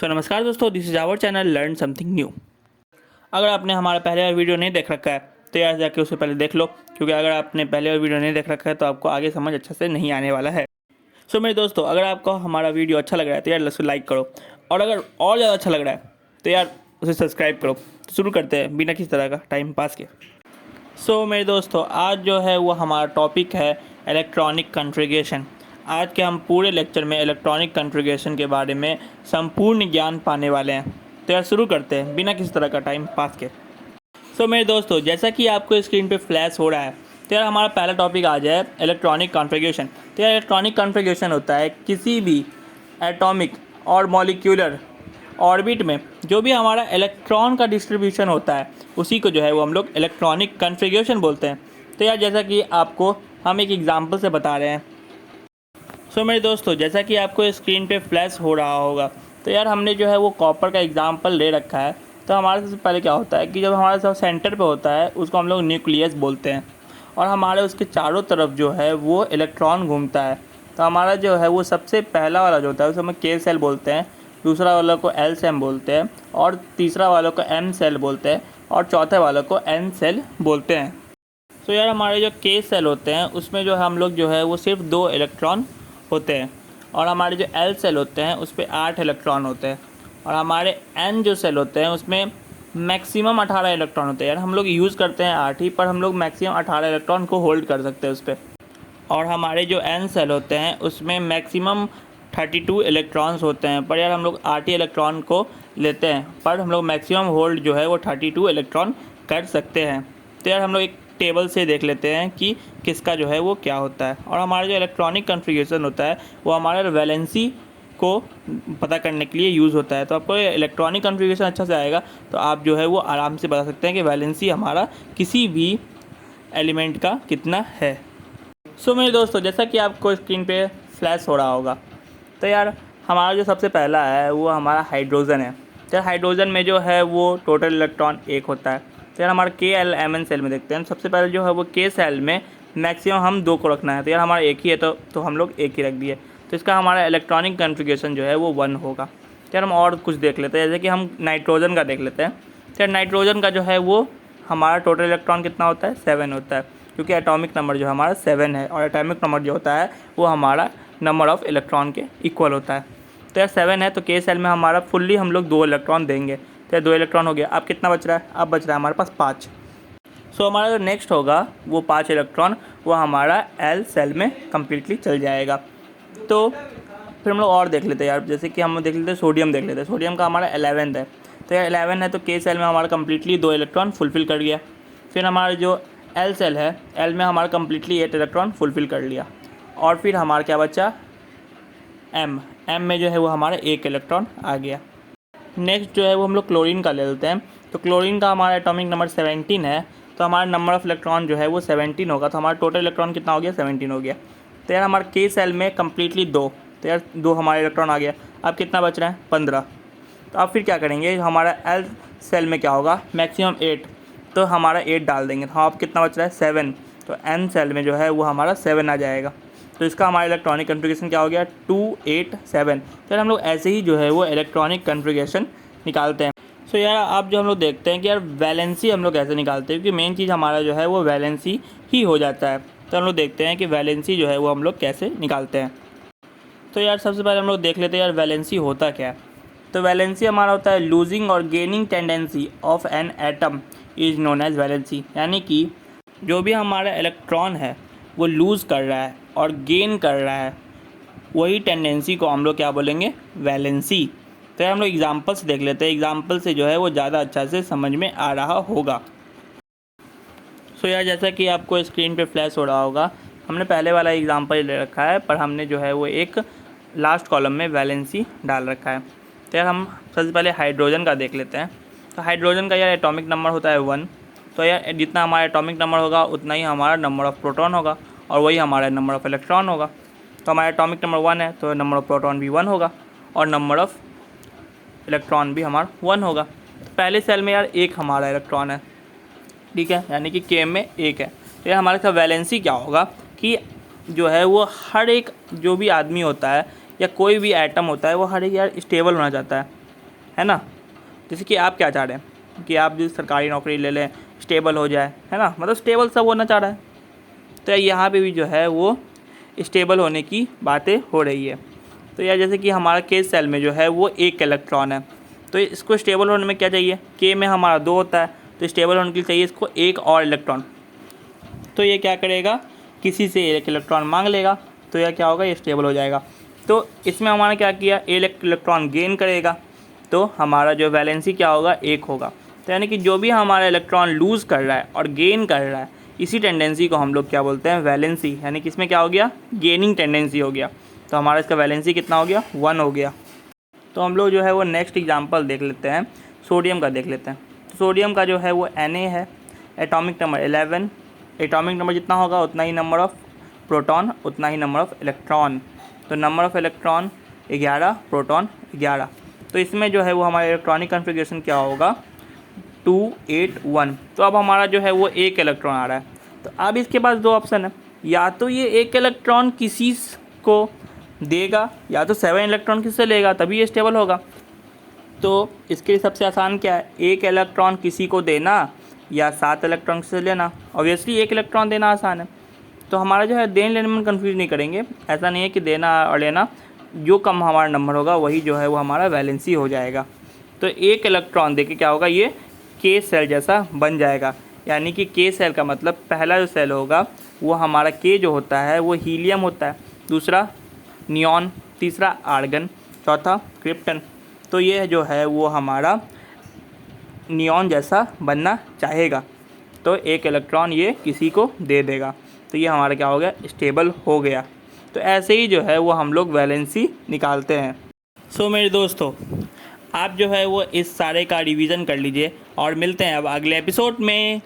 सो नमस्कार दोस्तों, this is our channel learn something new. अगर आपने हमारा पहले वाला वीडियो नहीं देख रखा है तो यार जाके उससे पहले देख लो, क्योंकि अगर आपने पहले वाला वीडियो नहीं देख रखा है तो आपको आगे समझ अच्छे से नहीं आने वाला है। सो मेरे दोस्तों, अगर आपको हमारा वीडियो अच्छा लग रहा है तो यार उसे लाइक करो, और अगर और ज़्यादा अच्छा लग रहा है तो यार उसे सब्सक्राइब करो। तो शुरू करते हैं बिना किसी तरह का टाइम पास के। सो मेरे दोस्तों, आज जो है वो हमारा टॉपिक है इलेक्ट्रॉनिक कॉन्फ़िगरेशन। आज के हम पूरे लेक्चर में इलेक्ट्रॉनिक कॉन्फ़िगरेशन के बारे में संपूर्ण ज्ञान पाने वाले हैं। तो यार शुरू करते हैं बिना किसी तरह का टाइम पास के। सो मेरे दोस्तों, जैसा कि आपको स्क्रीन पे फ्लैश हो रहा है तो यार हमारा पहला टॉपिक आ जाए इलेक्ट्रॉनिक कॉन्फ़िगरेशन। तो यार इलेक्ट्रॉनिक कॉन्फ़िगरेशन होता है किसी भी एटॉमिक और मॉलिक्यूलर ऑर्बिट में जो भी हमारा इलेक्ट्रॉन का डिस्ट्रीब्यूशन होता है उसी को जो है वो हम लोग इलेक्ट्रॉनिक कॉन्फ़िगरेशन बोलते हैं। तो यार जैसा कि आपको हम एक एग्जांपल से बता रहे हैं। सो मेरे दोस्तों, जैसा कि आपको स्क्रीन पे फ्लैश हो रहा होगा तो यार हमने जो है वो कॉपर का एग्जांपल ले रखा है। तो हमारे सबसे पहले क्या होता है कि जब हमारा सब सेंटर पे होता है उसको हम लोग न्यूक्लियस बोलते हैं, और हमारे उसके चारों तरफ जो है वो इलेक्ट्रॉन घूमता है। तो हमारा जो है वो सबसे पहला वाला जो होता है उसे हम के सेल बोलते हैं, दूसरा वाला को एल सेल बोलते हैं, और तीसरा वाला को एम सेल बोलते हैं, और चौथे वाले को एन सेल बोलते हैं। तो यार हमारे जो के सेल होते हैं उसमें जो हम लोग जो है वो सिर्फ 2 इलेक्ट्रॉन होते हैं, और हमारे जो एल सेल होते हैं उस पर 8 इलेक्ट्रॉन होते हैं, और हमारे एन जो सेल होते हैं उसमें मैक्सिमम 18 इलेक्ट्रॉन होते हैं। यार हम लोग यूज़ करते हैं 8 ही, पर हम लोग मैक्सिमम 18 इलेक्ट्रॉन को होल्ड कर सकते हैं उस पर। और हमारे जो एन सेल होते हैं उसमें मैक्सिमम 32 इलेक्ट्रॉन्स होते हैं, पर यार हम लोग 8 ही इलेक्ट्रॉन को लेते हैं, पर हम लोग मैक्सिमम होल्ड जो है वो 32 इलेक्ट्रॉन कर सकते हैं। तो यार हम लोग एक टेबल से देख लेते हैं कि किसका जो है वो क्या होता है। और हमारा जो इलेक्ट्रॉनिक कॉन्फ़िगरेशन होता है वो हमारे वैलेंसी को पता करने के लिए यूज़ होता है। तो आपको इलेक्ट्रॉनिक कॉन्फ़िगरेशन अच्छा से आएगा तो आप जो है वो आराम से बता सकते हैं कि वैलेंसी हमारा किसी भी एलिमेंट का कितना है। सो मेरे दोस्तों, जैसा कि आपको स्क्रीन पे फ्लैश हो रहा होगा तो यार हमारा जो सबसे पहला है वो हमारा हाइड्रोजन है। तो यार हाइड्रोजन में जो है वो टोटल इलेक्ट्रॉन 1 होता है। तो यार हमारा के एल एम एन सेल में देखते हैं, सबसे पहले जो है वो के सेल में मैक्सिमम हम 2 को रखना है। तो यार हमारा एक ही है तो हम लोग एक ही रख दिए, तो इसका हमारा इलेक्ट्रॉनिक कॉन्फ़िगरेशन जो है वो 1 होगा। तो यार हम और कुछ देख लेते हैं, जैसे कि हम नाइट्रोजन का देख लेते हैं। तो यार नाइट्रोजन का जो है वो हमारा टोटल इलेक्ट्रॉन कितना होता है, 7 होता है, क्योंकि एटॉमिक नंबर जो हमारा 7 है, और एटॉमिक नंबर जो होता है वो हमारा नंबर ऑफ़ इलेक्ट्रॉन के इक्वल होता है। तो यार 7 है तो के सेल में हमारा फुल्ली हम लोग 2 इलेक्ट्रॉन देंगे। तो यार 2 इलेक्ट्रॉन हो गया। अब कितना बच रहा है, अब बच रहा है हमारे पास 5। सो हमारा जो नेक्स्ट होगा वो 5 इलेक्ट्रॉन वो हमारा एल सेल में कम्प्लीटली चल जाएगा। तो फिर हम लोग और देख लेते हैं यार, जैसे कि हम देख लेते हैं सोडियम देख लेते हैं। सोडियम का हमारा 11 है। तो यार 11 है तो के सेल में हमारा कम्प्लीटली 2 इलेक्ट्रॉन फुलफ़िल कर गया। फिर हमारा जो एल सेल है, एल में हमारा कम्प्लीटली 8 इलेक्ट्रॉन फुलफ़िल कर लिया। और फिर हमारा क्या बचा, एम में जो है वो हमारा 1 इलेक्ट्रॉन आ गया। नेक्स्ट जो है वो हम लोग क्लोरीन का ले लेते हैं। तो क्लोरीन का हमारा एटॉमिक नंबर 17 है, तो हमारा नंबर ऑफ़ इलेक्ट्रॉन जो है वो 17 होगा। तो हमारा टोटल इलेक्ट्रॉन कितना हो गया, 17 हो गया। तो यार हमारे के सेल में कम्प्लीटली 2, तो यार 2 हमारे इलेक्ट्रॉन आ गया। अब कितना बच रहा है, 15। तो अब फिर क्या करेंगे, हमारा एल सेल में क्या होगा, मैक्सिमम 8, तो हमारा 8 डाल देंगे। तो अब कितना बच रहा है, 7। तो एन सेल में जो है वो हमारा 7 आ जाएगा। तो इसका हमारा इलेक्ट्रॉनिक कॉन्फ़िगरेशन क्या हो गया, 2 8 7। तो हम लोग ऐसे ही जो है वो इलेक्ट्रॉनिक कॉन्फ़िगरेशन निकालते हैं। सो यार आप जो हम लोग देखते हैं कि यार वैलेंसी हम लोग कैसे निकालते हैं, क्योंकि मेन चीज़ हमारा जो है वो वैलेंसी ही हो जाता है। तो हम लोग देखते हैं कि वैलेंसी जो है वो हम लोग कैसे निकालते हैं। तो यार सबसे पहले हम लोग देख लेते हैं यार वैलेंसी होता क्या है। तो वैलेंसी हमारा होता है लूजिंग और gaining tendency of an atom is known as valency. यानी कि जो भी हमारा इलेक्ट्रॉन है वो लूज़ कर रहा है और गेन कर रहा है, वही टेंडेंसी को हम लोग क्या बोलेंगे, वैलेंसी। तो हम लोग एग्जांपल से देख लेते हैं, एग्जांपल से जो है वो ज़्यादा अच्छा से समझ में आ रहा होगा। सो यार जैसा कि आपको स्क्रीन पे फ्लैश हो रहा होगा, हमने पहले वाला एग्जांपल ले रखा है, पर हमने जो है वो एक लास्ट कॉलम में वैलेंसी डाल रखा है। तो यार हम सबसे पहले हाइड्रोजन का देख लेते हैं। तो हाइड्रोजन का यार एटॉमिक नंबर होता है 1। तो यार जितना हमारा एटॉमिक नंबर होगा उतना ही हमारा नंबर ऑफ़ प्रोटॉन होगा, और वही हमारा नंबर ऑफ़ इलेक्ट्रॉन होगा। तो हमारा एटॉमिक नंबर 1 है तो नंबर ऑफ़ प्रोटॉन भी 1 होगा, और नंबर ऑफ़ इलेक्ट्रॉन भी हमारा 1 होगा। तो पहले सेल में यार 1 हमारा इलेक्ट्रॉन है, ठीक है, यानी कि के में 1 है। तो यार हमारे साथ वैलेंसी क्या होगा कि जो है वो हर एक जो भी आदमी होता है या कोई भी एटम होता है वो हर एक यार स्टेबल होना चाहता है। है ना। जैसे कि आप क्या चाह रहे हैं कि आप जिस सरकारी नौकरी ले लें, स्टेबल हो जाए, है ना, मतलब स्टेबल सब होना चाह रहा है। तो यहाँ पे भी जो है वो स्टेबल होने की बातें हो रही है। तो यार जैसे कि हमारा के सेल में जो है वो 1 इलेक्ट्रॉन है, तो इसको स्टेबल होने में क्या चाहिए, के में हमारा 2 होता है, तो स्टेबल होने के लिए चाहिए इसको 1 और इलेक्ट्रॉन। तो ये क्या करेगा, किसी से 1 इलेक्ट्रॉन मांग लेगा, तो यह क्या होगा, ये स्टेबल हो जाएगा। तो इसमें हमारा क्या किया, 1 इलेक्ट्रॉन गेन करेगा, तो हमारा जो वैलेंसी क्या होगा, 1 होगा। तो यानी कि जो भी हमारा इलेक्ट्रॉन लूज़ कर रहा है और गेन कर रहा है, इसी टेंडेंसी को हम लोग क्या बोलते हैं, वैलेंसी। यानी कि इसमें क्या हो गया, गेनिंग टेंडेंसी हो गया। तो हमारा इसका वैलेंसी कितना हो गया, 1 हो गया। तो हम लोग जो है वो नेक्स्ट एग्जांपल देख लेते हैं, सोडियम का देख लेते हैं। तो सोडियम का जो है वो Na है, एटॉमिक नंबर 11। एटॉमिक नंबर जितना होगा उतना ही नंबर ऑफ़ प्रोटॉन, उतना ही नंबर ऑफ़ इलेक्ट्रॉन। तो नंबर ऑफ़ इलेक्ट्रॉन 11, प्रोटॉन 11। तो इसमें जो है वो हमारा इलेक्ट्रॉनिक कॉन्फ़िगरेशन क्या होगा, 2, 8, 1। तो अब हमारा जो है वो 1 इलेक्ट्रॉन आ रहा है। तो अब इसके पास 2 ऑप्शन है, या तो ये 1 इलेक्ट्रॉन किसी को देगा, या तो 7 इलेक्ट्रॉन किससे लेगा, तभी ये स्टेबल होगा। तो इसके लिए सबसे आसान क्या है, 1 इलेक्ट्रॉन किसी को देना या 7 इलेक्ट्रॉन से लेना। ऑब्वियसली 1 इलेक्ट्रॉन देना आसान है, तो हमारा जो है देने लेने में कंफ्यूज नहीं करेंगे। ऐसा नहीं है कि देना और लेना, जो कम हमारा नंबर होगा वही जो है वो हमारा वैलेंसी हो जाएगा। तो 1 इलेक्ट्रॉन देके क्या होगा, ये के सेल जैसा बन जाएगा। यानी कि के सेल का मतलब पहला जो सेल होगा वो हमारा के जो होता है वो हीलियम होता है, दूसरा नियॉन, तीसरा आर्गन, चौथा क्रिप्टन। तो ये जो है वो हमारा नियॉन जैसा बनना चाहेगा, तो 1 इलेक्ट्रॉन ये किसी को दे देगा। तो ये हमारा क्या हो गया, स्टेबल हो गया। तो ऐसे ही जो है वो हम लोग वैलेंसी निकालते हैं। सो मेरे दोस्तों, आप जो है वो इस सारे का रिवीजन कर लीजिए और मिलते हैं अब अगले एपिसोड में।